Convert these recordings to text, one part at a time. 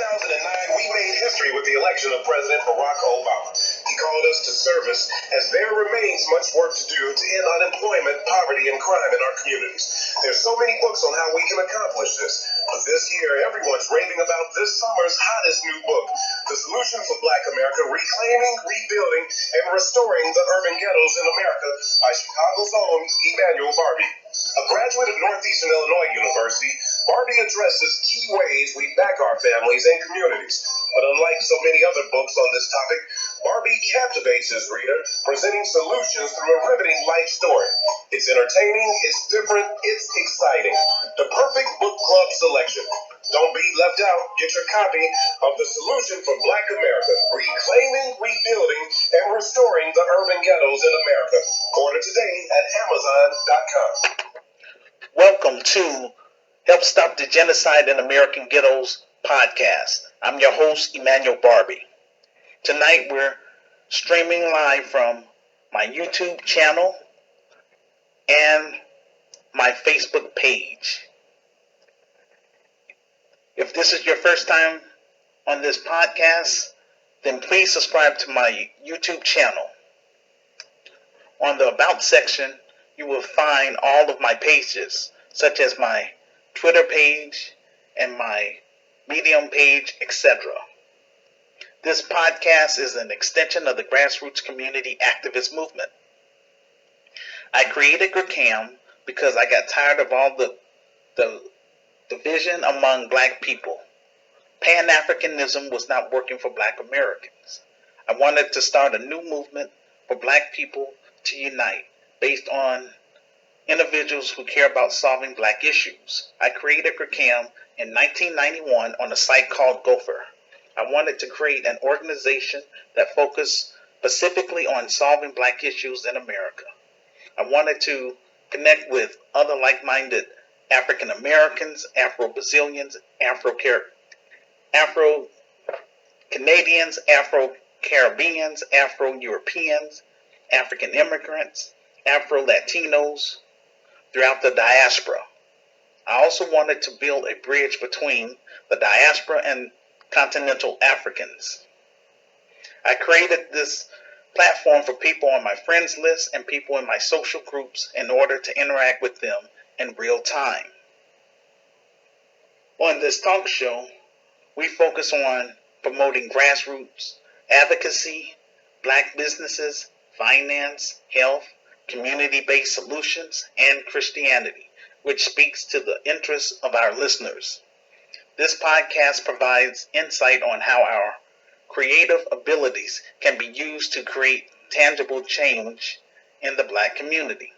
2009, we made history with the election of President Barack Obama. He called us to service as there remains much work to do to end unemployment, poverty, and crime in our communities. There's so many books on how we can accomplish this. But this year, everyone's raving about this summer's hottest new book, The Solution for Black America, Reclaiming, Rebuilding, and Restoring the Urban Ghettos in America by Chicago's own Emmanuel Barbie. A graduate of Northeastern Illinois University, Barbie addresses key ways we back our families and communities. But unlike so many other books on this topic, Barbie captivates his reader, presenting solutions through a riveting life story. It's entertaining, it's different, it's exciting. The perfect book club selection. Don't be left out. Get your copy of The Solution for Black America, Reclaiming, Rebuilding, and Restoring the Urban Ghettos in America. Order today at Amazon.com. Welcome to Help Stop the Genocide in American Ghettos podcast. I'm your host, Emmanuel Barbie. Tonight we're streaming live from my YouTube channel and my Facebook page. If this is your first time on this podcast, then please subscribe to my YouTube channel. On the About section, you will find all of my pages, such as my Twitter page and my Medium page, etc. This podcast is an extension of the grassroots community activist movement. I created GRCAM because I got tired of all the division among black people. Pan-Africanism was not working for black Americans. I wanted to start a new movement for black people to unite based on individuals who care about solving black issues. I created GRCAM in 1991 on a site called Gopher. I wanted to create an organization that focused specifically on solving black issues in America. I wanted to connect with other like-minded African Americans, Afro-Brazilians, Afro-Canadians, Afro-Caribbeans, Afro-Europeans, African Immigrants, Afro-Latinos throughout the diaspora. I also wanted to build a bridge between the Diaspora and Continental Africans. I created this platform for people on my friends list and people in my social groups in order to interact with them in real time. On this talk show, we focus on promoting grassroots advocacy, black businesses, finance, health, community-based solutions, and Christianity, which speaks to the interests of our listeners. This podcast provides insight on how our creative abilities can be used to create tangible change in the black community.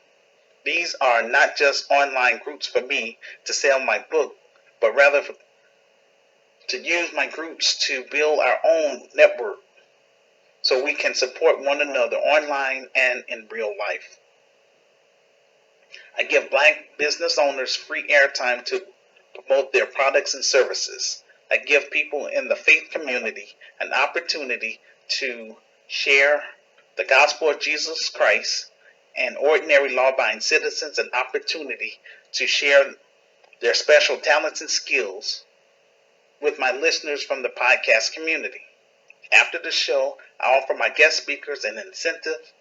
These are not just online groups for me to sell my book, but rather to use my groups to build our own network so we can support one another online and in real life. I give black business owners free airtime to promote their products and services. I give people in the faith community an opportunity to share the gospel of Jesus Christ, and ordinary law-abiding citizens an opportunity to share their special talents and skills with my listeners from the podcast community. After the show, I offer my guest speakers an incentive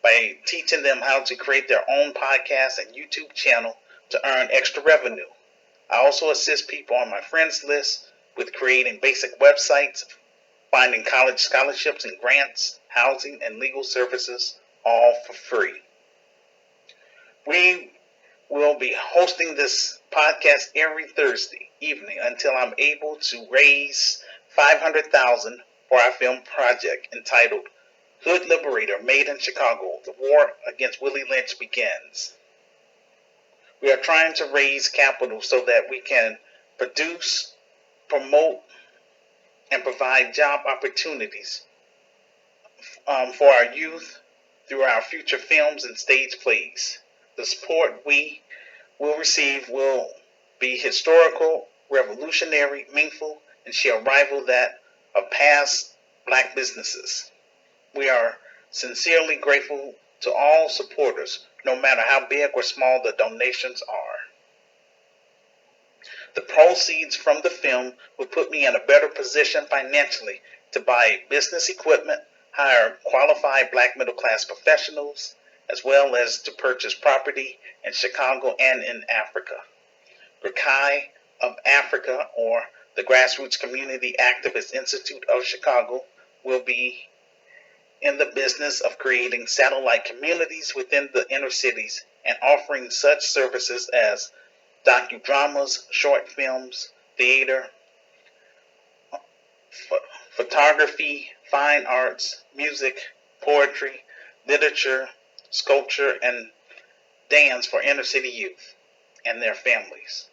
by teaching them how to create their own podcast and YouTube channel to earn extra revenue. I also assist people on my friends list with creating basic websites, finding college scholarships and grants, housing, and legal services, all for free. We will be hosting this podcast every Thursday evening until I'm able to raise $500,000 for our film project entitled Hood Liberator, Made in Chicago, The War Against Willie Lynch Begins. We are trying to raise capital so that we can produce, promote, and provide job opportunities for our youth through our future films and stage plays. The support we will receive will be historical, revolutionary, meaningful, and shall rival that of past black businesses. We are sincerely grateful to all supporters, no matter how big or small the donations are. The proceeds from the film will put me in a better position financially to buy business equipment, hire qualified black middle-class professionals, as well as to purchase property in Chicago and in Africa. GRCAM of Africa, or the Grassroots Community Activist Institute of Chicago, will be in the business of creating satellite communities within the inner cities and offering such services as docudramas, short films, theater, photography, fine arts, music, poetry, literature, sculpture, and dance for inner city youth and their families.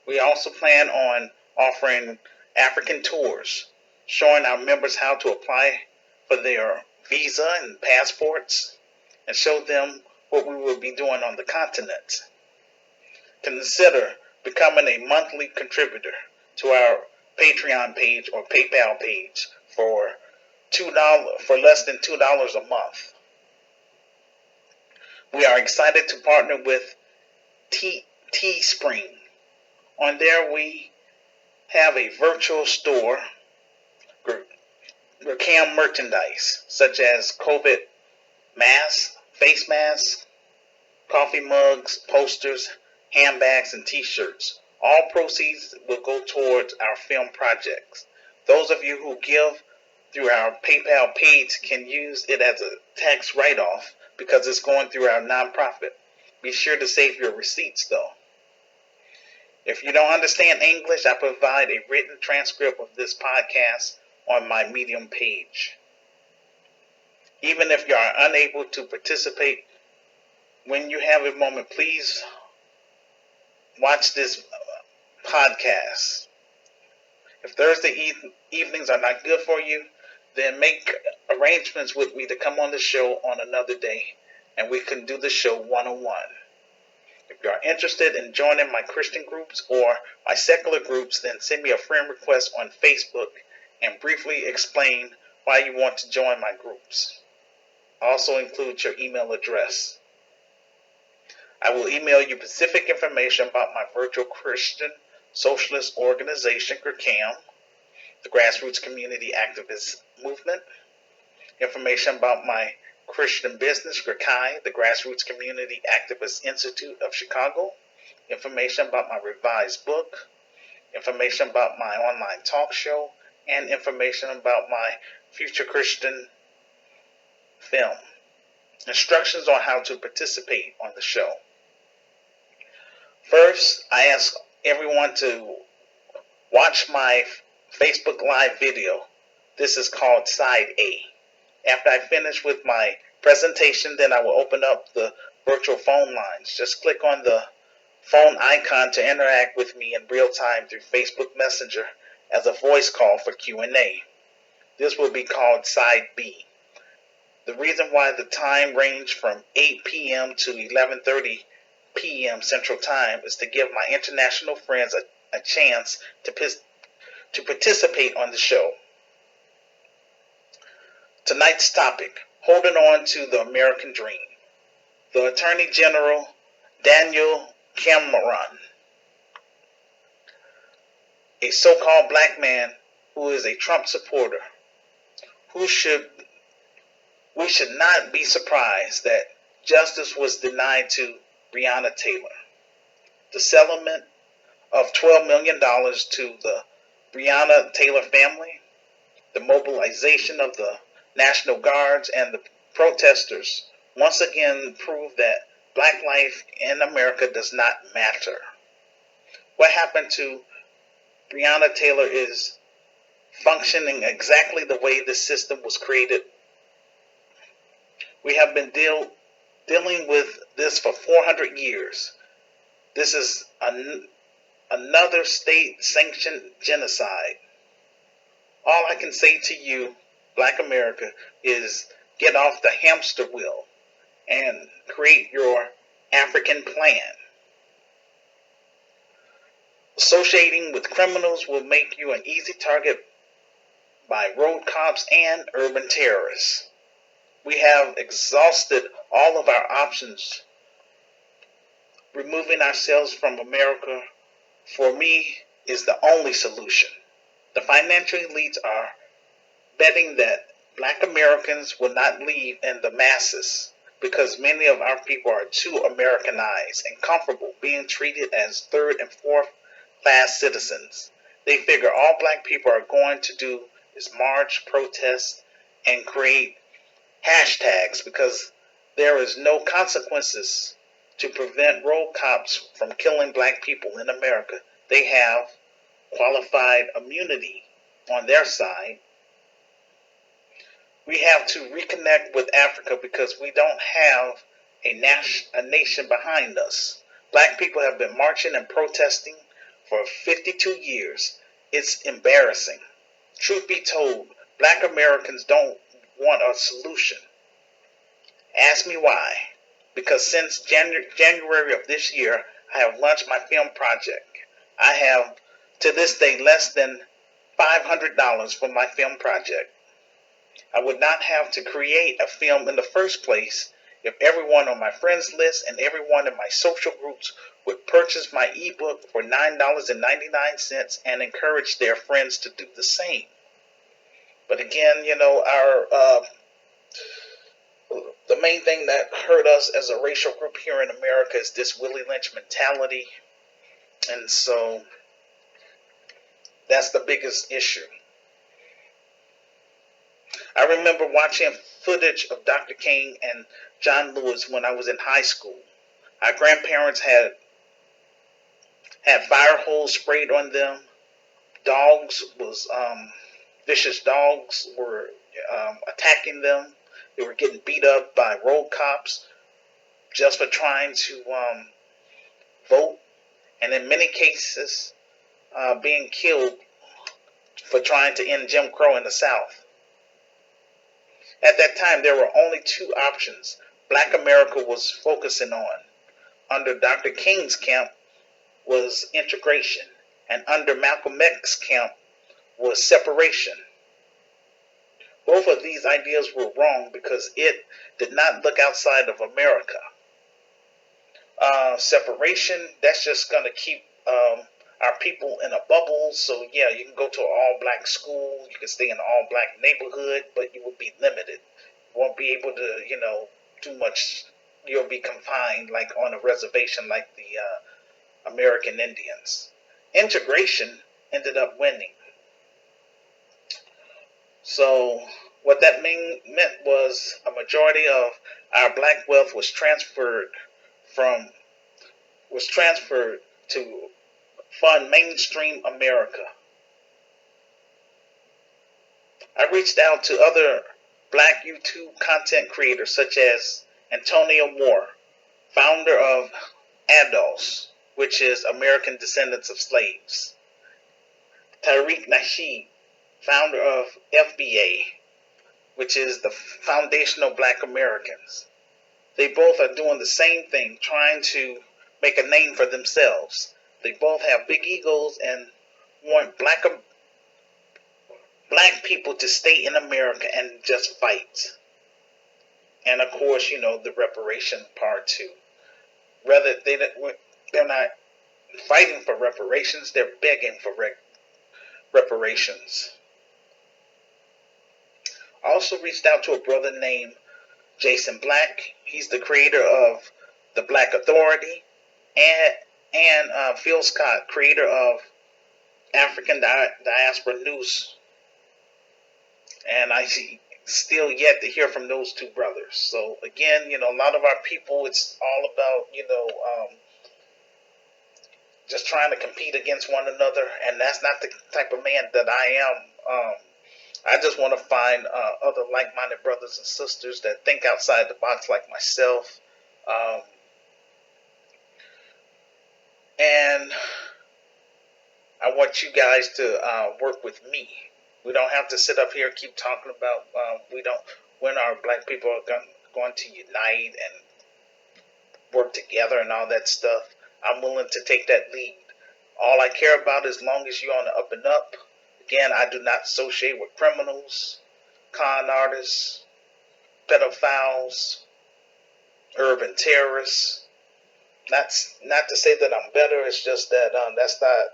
We also plan on offering African tours, showing our members how to apply for their visa and passports, and show them what we will be doing on the continent. Consider becoming a monthly contributor to our Patreon page or PayPal page for less than $2 a month. We are excited to partner with Teespring. On there we have a virtual store, GRCAM merchandise, such as COVID masks, face masks, coffee mugs, posters, handbags, and t-shirts. All proceeds will go towards our film projects. Those of you who give through our PayPal page can use it as a tax write-off because it's going through our nonprofit. Be sure to save your receipts though. If you don't understand English, I provide a written transcript of this podcast on my Medium page. Even if you are unable to participate, when you have a moment, please watch this podcast. If Thursday evenings are not good for you, then make arrangements with me to come on the show on another day, and we can do the show one-on-one. If you are interested in joining my Christian groups or my secular groups, then send me a friend request on Facebook and briefly explain why you want to join my groups. Also include your email address. I will email you specific information about my virtual Christian socialist organization, GRCAM, the Grassroots Community Activist Movement, information about my Christian business, GRCAI, the Grassroots Community Activist Institute of Chicago, information about my revised book, information about my online talk show, and information about my future Christian film. Instructions on how to participate on the show. First, I ask everyone to watch my Facebook Live video. This is called Side A. After I finish with my presentation, then I will open up the virtual phone lines. Just click on the phone icon to interact with me in real time through Facebook Messenger as a voice call for Q&A. This will be called Side B. The reason why the time range from 8 p.m. to 11:30 p.m. Central Time is to give my international friends a chance to participate on the show. Tonight's topic, holding on to the American dream. The Attorney General, Daniel Cameron, a so-called black man who is a Trump supporter, we should not be surprised that justice was denied to Breonna Taylor. The settlement of $12 million to the Breonna Taylor family, the mobilization of the National Guards and the protesters once again proved that black life in America does not matter. What happened to Breonna Taylor is functioning exactly the way the system was created. We have been dealing with this for 400 years. This is another state-sanctioned genocide. All I can say to you, Black America, is get off the hamster wheel and create your African plan. Associating with criminals will make you an easy target by road cops and urban terrorists. We have exhausted all of our options, removing ourselves from America for me, is the only solution. The financial elites are betting that Black Americans will not leave in the masses because many of our people are too Americanized and comfortable being treated as third and fourth class citizens. They figure all Black people are going to do is march, protest, and create hashtags because there is no consequences to prevent road cops from killing Black people in America. They have qualified immunity on their side. We have to reconnect with Africa because we don't have a nation behind us. Black people have been marching and protesting for 52 years. It's embarrassing. Truth be told, Black Americans don't want a solution. Ask me why. Because since January of this year, I have launched my film project. I have, to this day, less than $500 for my film project. I would not have to create a film in the first place if everyone on my friends list and everyone in my social groups would purchase my ebook for $9.99 and encourage their friends to do the same. But again, the main thing that hurt us as a racial group here in America is this Willie Lynch mentality. And so that's the biggest issue. I remember watching footage of Dr. King and John Lewis when I was in high school. Our grandparents had fire hose sprayed on them. Vicious dogs were attacking them. They were getting beat up by road cops just for trying to vote, and in many cases being killed for trying to end Jim Crow in the South. At that time, there were only two options Black America was focusing on. Under Dr. King's camp was integration, and under Malcolm X's camp was separation. Both of these ideas were wrong because it did not look outside of America. Separation, that's just going to keep our people in a bubble. So yeah, you can go to an all-Black school, you can stay in an all-Black neighborhood, but you will be limited. You won't be able to, do much. You'll be confined like on a reservation like the American Indians. Integration ended up winning. So what that meant was a majority of our Black wealth was transferred to fund mainstream America. I reached out to other Black YouTube content creators such as Antonio Moore, founder of ADOS, which is American Descendants of Slaves. Tariq Nasheed, founder of FBA, which is the Foundational Black Americans. They both are doing the same thing, trying to make a name for themselves. They both have big egos and want black people to stay in America and just fight. And of course, the reparation part too. Rather, they're not fighting for reparations, they're begging for reparations. I also reached out to a brother named Jason Black. He's the creator of The Black Authority, and Phil Scott, creator of African Diaspora News. And I still yet to hear from those two brothers. So again, a lot of our people, it's all about, just trying to compete against one another. And that's not the type of man that I am. I just want to find other like-minded brothers and sisters that think outside the box like myself. And I want you guys to work with me. We don't have to sit up here and keep talking about when our Black people are going to unite and work together and all that stuff. I'm willing to take that lead. All I care about is, as long as you're on the up and up. Again, I do not associate with criminals, con artists, pedophiles, urban terrorists, Not to say that I'm better. It's just that that's not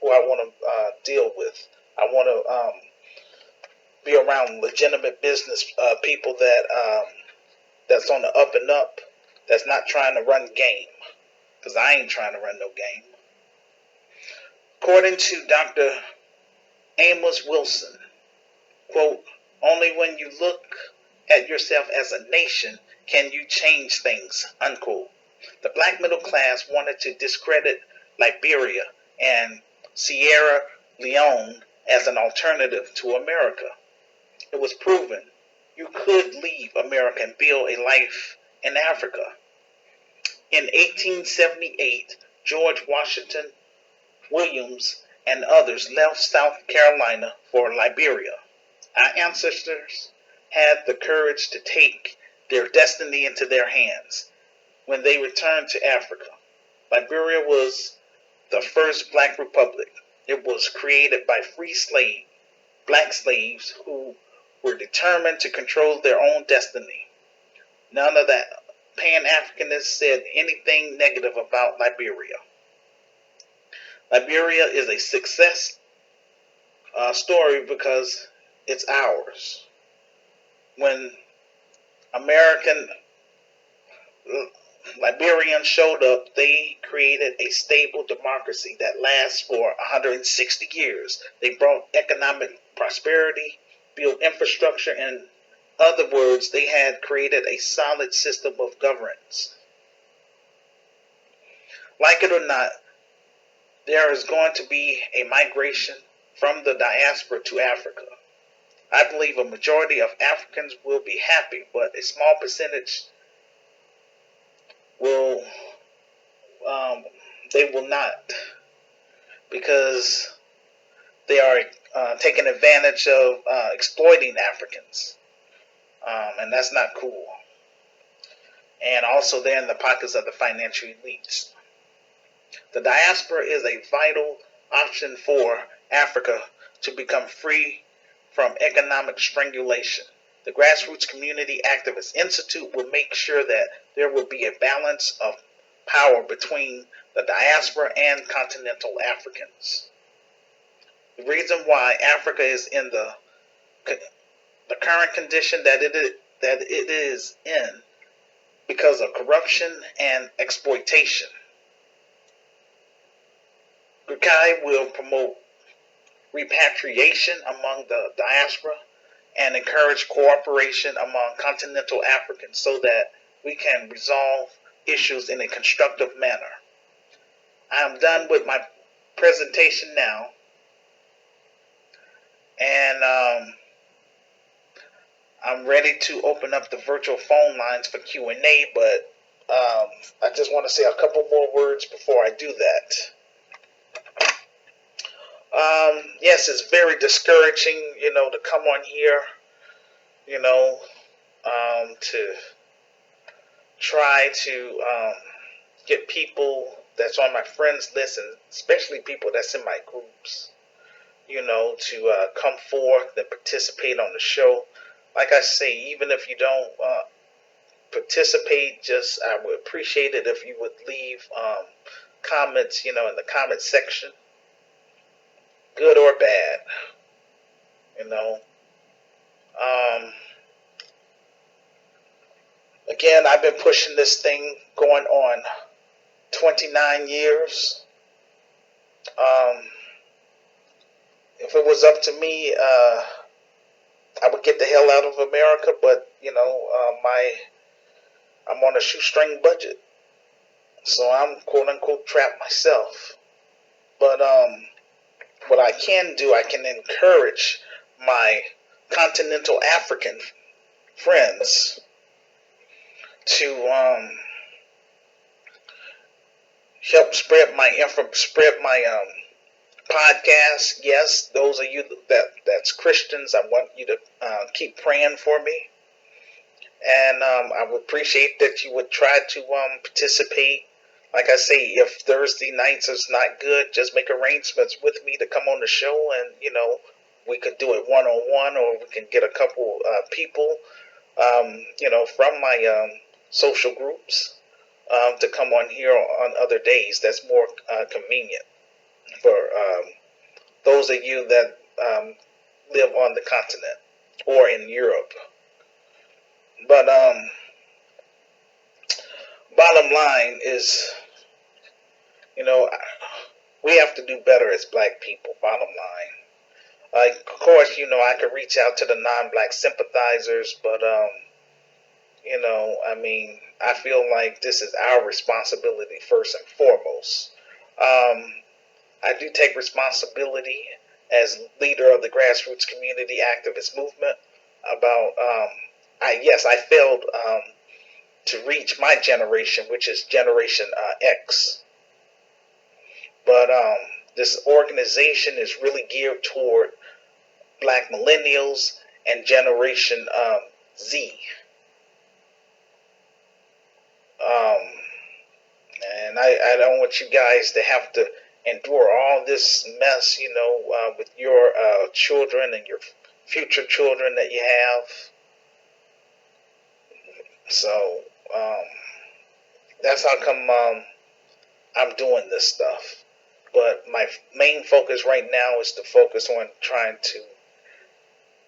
who I want to deal with. I want to be around legitimate business people that's on the up and up. That's not trying to run game, because I ain't trying to run no game. According to Dr. Amos Wilson, quote, only when you look at yourself as a nation can you change things, unquote. The black middle class wanted to discredit Liberia and Sierra Leone as an alternative to America. It was proven you could leave America and build a life in Africa. In 1878, George Washington Williams and others left South Carolina for Liberia. Our ancestors had the courage to take their destiny into their hands when they returned to Africa. Liberia was the first black republic. It was created by black slaves who were determined to control their own destiny. None of that Pan-Africanists said anything negative about Liberia. Liberia is a success story because it's ours. When American Liberians showed up, they created a stable democracy that lasts for 160 years. They brought economic prosperity, built infrastructure. In other words, they had created a solid system of governance. Like it or not, there is going to be a migration from the diaspora to Africa. I believe a majority of Africans will be happy, but a small percentage will not, because they are taking advantage of exploiting Africans, and that's not cool. And also, they're in the pockets of the financial elites. The diaspora is a vital option for Africa to become free from economic strangulation. The Grassroots Community Activist Institute will make sure that there will be a balance of power between the diaspora and continental Africans. The reason why Africa is in the current condition that it is in, because of corruption and exploitation. GRCAM will promote repatriation among the diaspora and encourage cooperation among continental Africans so that we can resolve issues in a constructive manner. I am done with my presentation now, and I'm ready to open up the virtual phone lines for Q&A, but I just want to say a couple more words before I do that. Yes, it's very discouraging, to come on here, to try to get people that's on my friends list, and especially people that's in my groups, to come forth and participate on the show. Like I say, even if you don't participate, I would appreciate it if you would leave comments, in the comment section, good or bad, Again, I've been pushing this thing going on 29 years. If it was up to me, I would get the hell out of America, but I'm on a shoestring budget, so I'm quote unquote trapped myself. But what I can do, I can encourage my continental African friends to help spread my podcast. Yes, those of you that's Christians, I want you to keep praying for me, and I would appreciate that you would try to participate. Like I say, if Thursday nights is not good, just make arrangements with me to come on the show, and we could do it one-on-one, or we can get a couple people from my social groups to come on here on other days. That's more convenient for those of you that live on the continent or in Europe. But bottom line is, we have to do better as black people, bottom line. Of course, I could reach out to the non-black sympathizers, but, I feel like this is our responsibility first and foremost. I do take responsibility as leader of the grassroots community activist movement about, I failed to reach my generation, which is Generation X. But this organization is really geared toward black millennials and Generation Z. And I don't want you guys to have to endure all this mess, with your children and your future children that you have. So that's how come I'm doing this stuff. But my main focus right now is to focus on trying to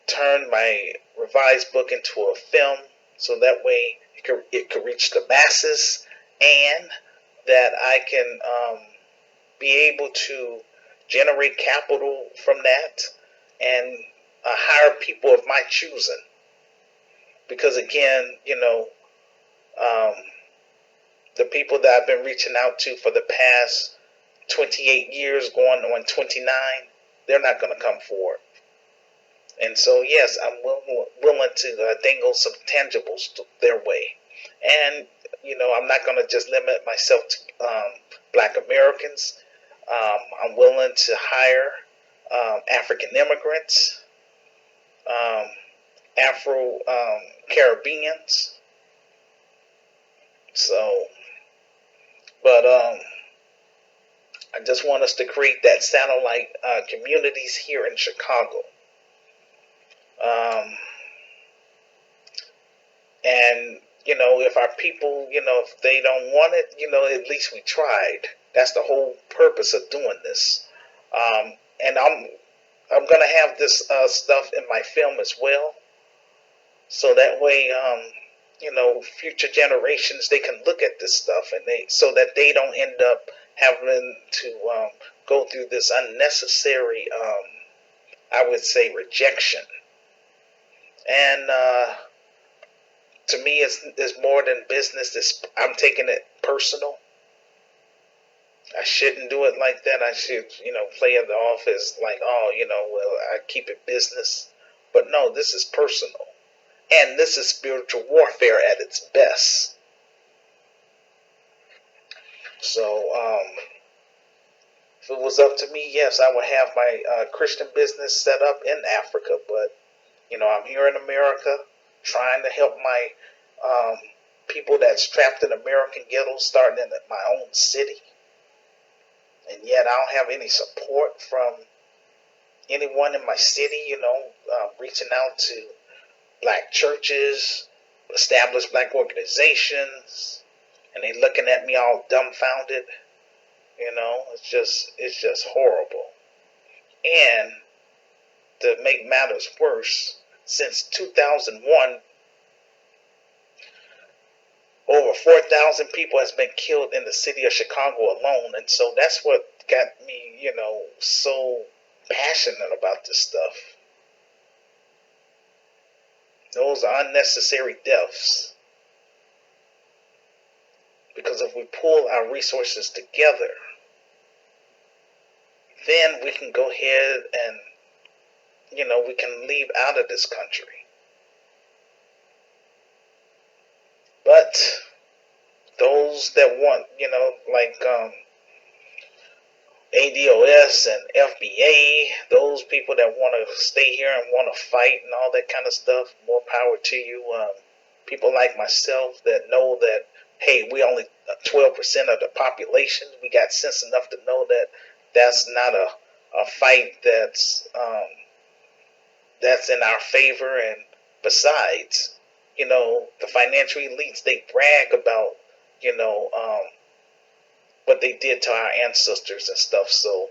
turn my revised book into a film, so that way it could reach the masses, and that I can be able to generate capital from that and hire people of my choosing. Because again, the people that I've been reaching out to for the past 28 years, going on 29, they're not going to come forward. And so, yes, I'm willing to dangle some tangibles their way. And, I'm not going to just limit myself to black Americans. I'm willing to hire African immigrants, Afro-Caribbeans. So, but I just want us to create that satellite communities here in Chicago. And, if our people, if they don't want it, at least we tried. That's the whole purpose of doing this. And I'm going to have this stuff in my film as well. So that way, future generations, they can look at this stuff, and so that they don't end up having to go through this unnecessary, I would say, rejection. And to me, it's more than business. I'm taking it personal. I shouldn't do it like that. I should, play it off as like, I keep it business. But no, this is personal. And this is spiritual warfare at its best. So, if it was up to me, yes, I would have my Christian business set up in Africa. But, I'm here in America trying to help my people that's trapped in American ghettos, starting in my own city. And yet I don't have any support from anyone in my city, reaching out to black churches, established black organizations, and they looking at me all dumbfounded. It's just horrible. And to make matters worse, since 2001, over 4,000 people has been killed in the city of Chicago alone. And so that's what got me, so passionate about this stuff. Those are unnecessary deaths. Because if we pull our resources together, then we can go ahead and, we can leave out of this country. But those that want, like ADOS and FBA, those people that want to stay here and want to fight and all that kind of stuff, more power to you. People like myself that know that, hey, we only 12% of the population. We got sense enough to know that that's not a fight that's in our favor. And besides, the financial elites, they brag about what they did to our ancestors and stuff. So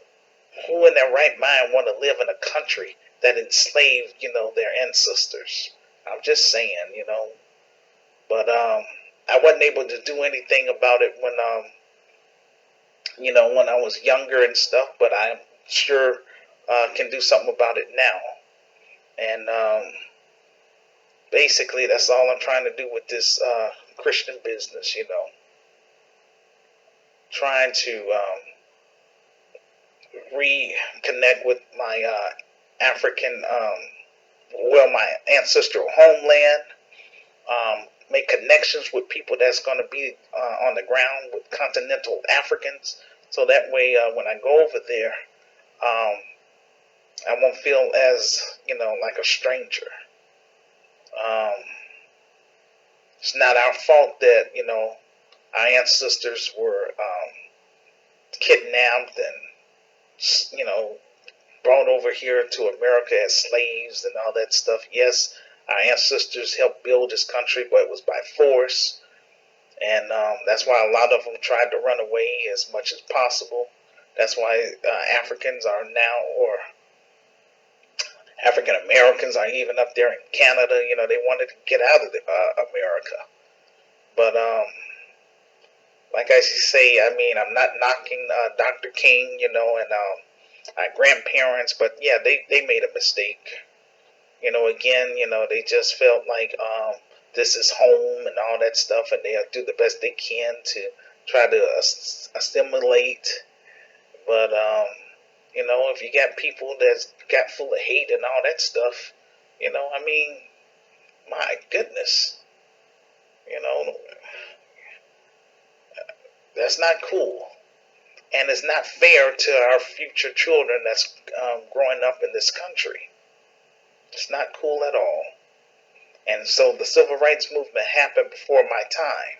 who in their right mind want to live in a country that enslaved, their ancestors? I'm just saying. But I wasn't able to do anything about it when I was younger and stuff, but I'm sure can do something about it now. And basically, that's all I'm trying to do with this Christian business, trying to reconnect with my African, my ancestral homeland, make connections with people that's going to be on the ground with continental Africans, so that way when I go over there, I won't feel as, like a stranger. It's not our fault that, our ancestors were kidnapped and, brought over here to America as slaves and all that stuff. Yes, our ancestors helped build this country, but it was by force. And that's why a lot of them tried to run away as much as possible. That's why Africans are now, or African Americans are even up there in Canada. They wanted to get out of America. But like I say, I'm not knocking Dr. King, and our grandparents, but yeah, they made a mistake. Again, they just felt like this is home and all that stuff, and they'll do the best they can to try to assimilate. But if you got people that's got full of hate and all that stuff, my goodness, that's not cool. And it's not fair to our future children that's growing up in this country. It's not cool at all. And so the civil rights movement happened before my time.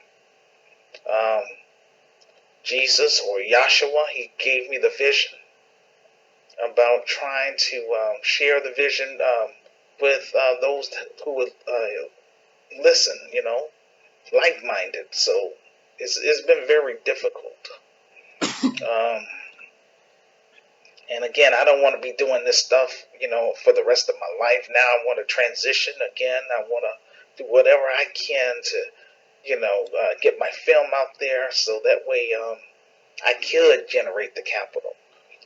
Jesus, or Yahshua, he gave me the vision about trying to share the vision with those who would listen, like-minded. So it's been very difficult. And again, I don't want to be doing this stuff, for the rest of my life. Now I want to transition again. I want to do whatever I can to, get my film out there, so that way I could generate the capital.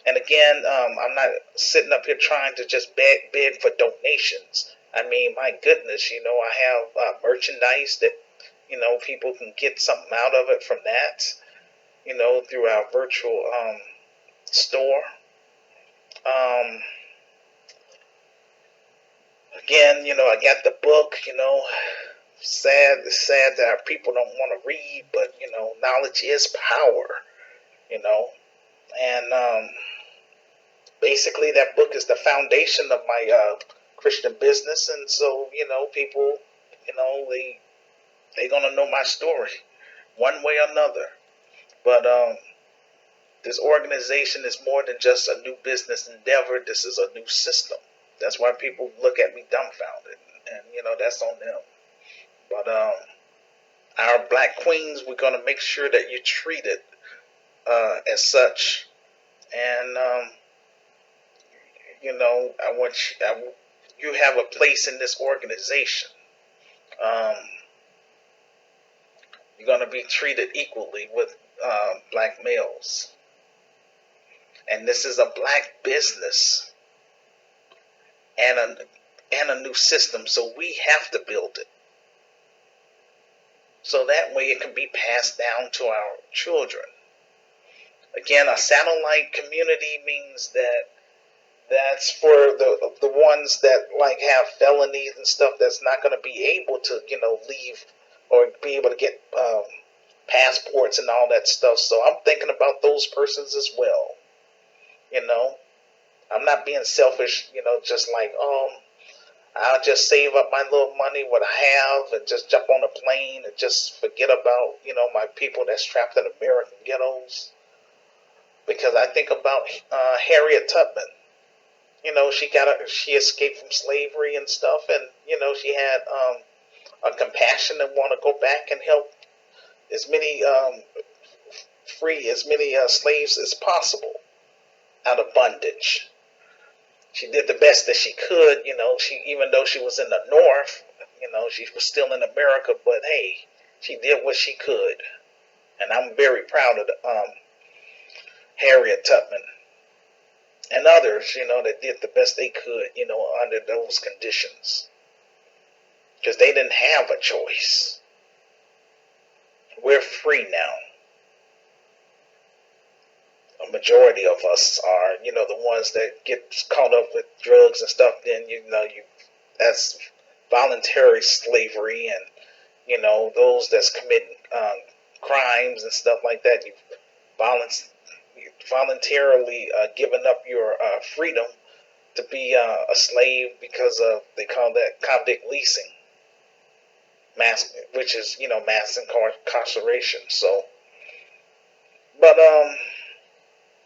And again, I'm not sitting up here trying to just beg for donations. My goodness, I have merchandise that, people can get something out of it from that, through our virtual store. Again, I got the book, it's sad that our people don't want to read, but, knowledge is power, and basically that book is the foundation of my Christian business, and so, people, they're going to know my story one way or another. But this organization is more than just a new business endeavor. This is a new system. That's why people look at me dumbfounded, and that's on them. But our black queens, we're going to make sure that you're treated as such. And I want you have a place in this organization. You're going to be treated equally with black males. And this is a black business and a new system, so we have to build it. So that way it can be passed down to our children. Again, a satellite community means that's for the ones that like have felonies and stuff that's not going to be able to, leave or be able to get passports and all that stuff. So I'm thinking about those persons as well. I'm not being selfish, just like, I'll just save up my little money, what I have, and just jump on a plane and just forget about, my people that's trapped in American ghettos. Because I think about Harriet Tubman. She escaped from slavery and stuff, and, she had a compassion and want to go back and help, as many free as many slaves as possible out of bondage. She did the best that she could. She, even though she was in the North, she was still in America. But hey, she did what she could, and I'm very proud of Harriet Tubman and others, that did the best they could, under those conditions, because they didn't have a choice. We're free now. A majority of us are, the ones that get caught up with drugs and stuff. Then that's voluntary slavery, and those that's committing crimes and stuff like that. You voluntarily giving up your freedom to be a slave because of, they call that convict leasing, which is mass incarceration. So, but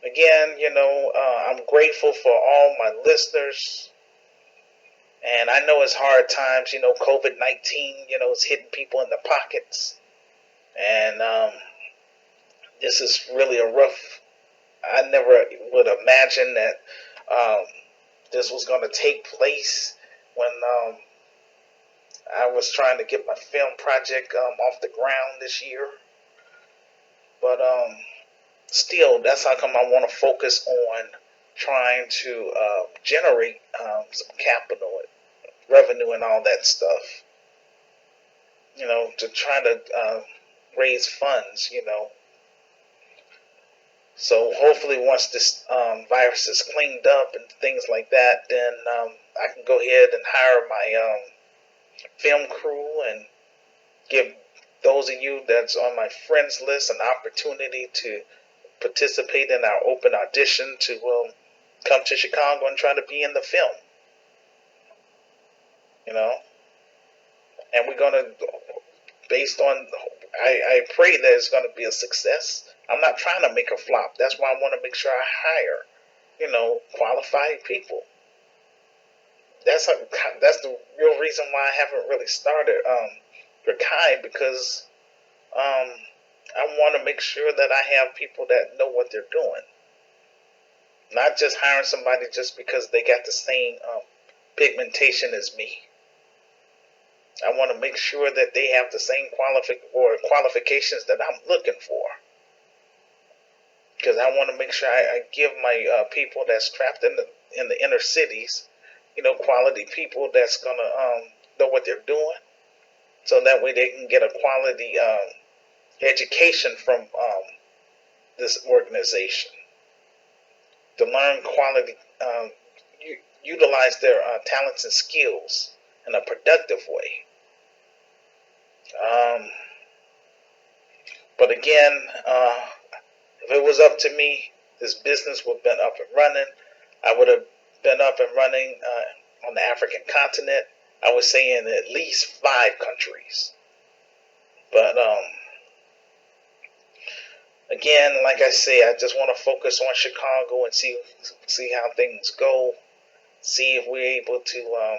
again, I'm grateful for all my listeners. And I know it's hard times, COVID-19, it's hitting people in the pockets. And this is really a rough, I never would imagine that this was going to take place when I was trying to get my film project off the ground this year. But still, that's how come I want to focus on trying to generate some capital, revenue, and all that stuff. To try to raise funds. So hopefully, once this virus is cleaned up and things like that, then I can go ahead and hire my film crew and give those of you that's on my friends list an opportunity to participate in our open audition to come to Chicago and try to be in the film. And we're going to, based on, I pray that it's going to be a success. I'm not trying to make a flop. That's why I want to make sure I hire, qualified people. That's the real reason why I haven't really started GRCAM, because I want to make sure that I have people that know what they're doing. Not just hiring somebody just because they got the same pigmentation as me. I want to make sure that they have the same qualifications that I'm looking for. Because I want to make sure I give my people that's trapped in the inner cities, quality people that's gonna know what they're doing, so that way they can get a quality education from this organization, to learn quality, utilize their talents and skills in a productive way. But again, if it was up to me, this business would have been up and running. I would have been up and running on the African continent. I would say in at least 5 countries. But again, like I say, I just want to focus on Chicago and see how things go. See if we're able to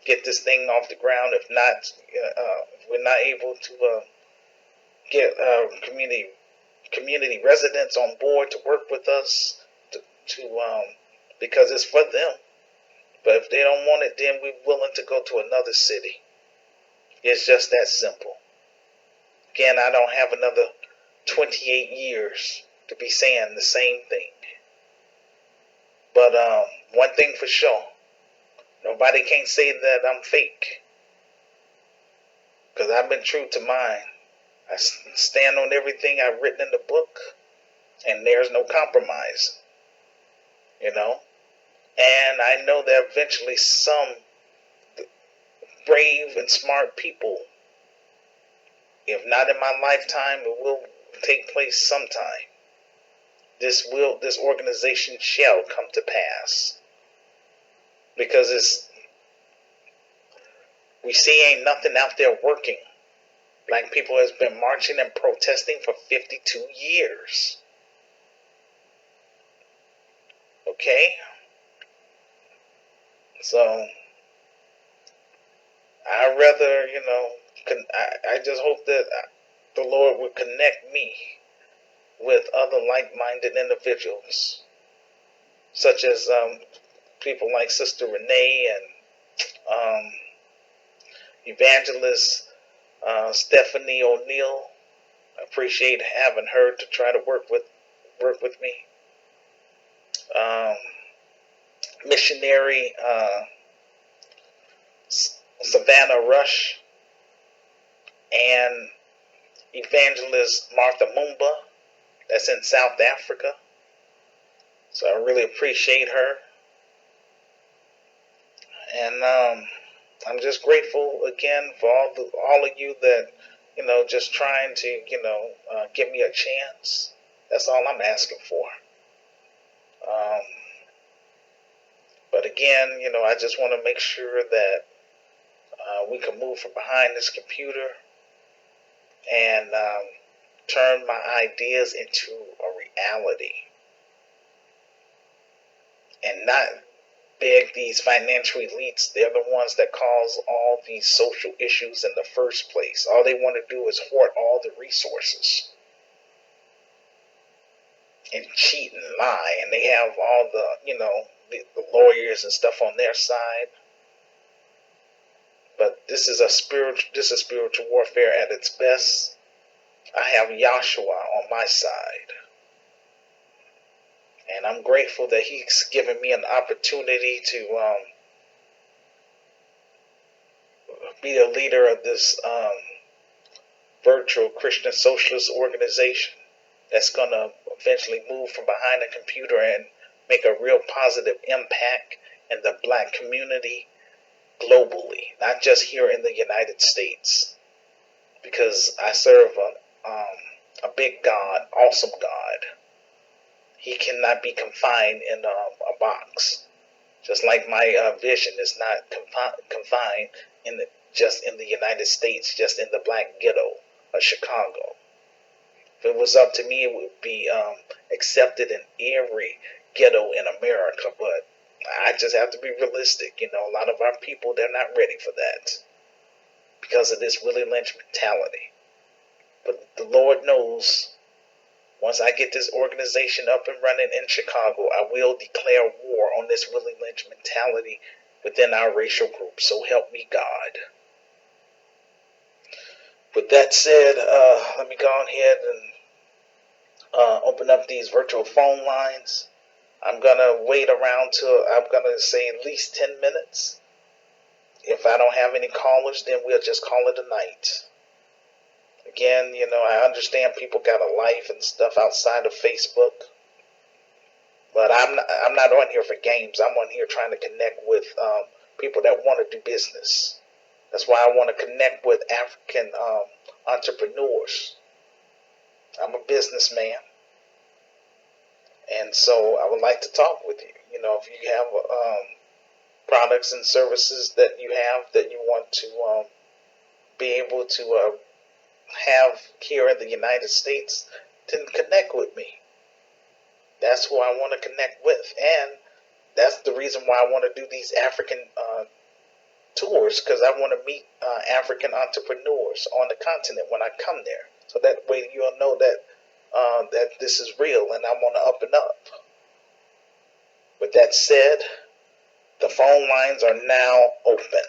get this thing off the ground. If not, if we're not able to get community residents on board to work with us, to because it's for them. But if they don't want it, then we're willing to go to another city. It's just that simple. Again, I don't have another 28 years to be saying the same thing. But one thing for sure, nobody can say that I'm fake, because I've been true to mine. I stand on everything I've written in the book, and there's no compromise. And I know that eventually some brave and smart people, if not in my lifetime, it will take place sometime. This organization shall come to pass, because we see ain't nothing out there working. Black people has been marching and protesting for 52 years. Okay? So, I rather, I just hope that the Lord would connect me with other like-minded individuals, such as people like Sister Renee and Evangelist Stephanie O'Neill. I appreciate having her to try to work with me. Missionary Savannah Rush and Evangelist Martha Mumba, that's in South Africa. So I really appreciate her. And I'm just grateful again for all of you that, just trying to, give me a chance. That's all I'm asking for. But again, I just want to make sure that we can move from behind this computer and turn my ideas into a reality and not beg these financial elites. They're the ones that cause all these social issues in the first place. All they want to do is hoard all the resources and cheat and lie, and they have all the lawyers and stuff on their side. But this is spiritual warfare at its best. I have Yahshua on my side. And I'm grateful that he's given me an opportunity to be the leader of this virtual Christian socialist organization that's going to eventually move from behind a computer and make a real positive impact in the black community globally, not just here in the United States. Because I serve a big God, awesome God. He cannot be confined in a box. Just like my vision is not confined just in the United States, just in the black ghetto of Chicago. If it was up to me, it would be accepted in every ghetto in America. But I just have to be realistic. A lot of our people, they're not ready for that because of this Willie Lynch mentality. But the Lord knows, once I get this organization up and running in Chicago, I will declare war on this Willie Lynch mentality within our racial group. So help me God. With that said, let me go ahead and open up these virtual phone lines. I'm going to wait around till, I'm going to say at least 10 minutes. If I don't have any callers, then we'll just call it a night. Again, I understand people got a life and stuff outside of Facebook, but I'm not on here for games. I'm on here trying to connect with people that want to do business. That's why I want to connect with African entrepreneurs. I'm a businessman, and so I would like to talk with you. If you have products and services that you have that you want to be able to have here in the United States, then connect with me. That's who I want to connect with, and that's the reason why I want to do these African tours, because I want to meet African entrepreneurs on the continent when I come there, so that way you'll know that that this is real and I'm on the up and up. With that said, the phone lines are now open.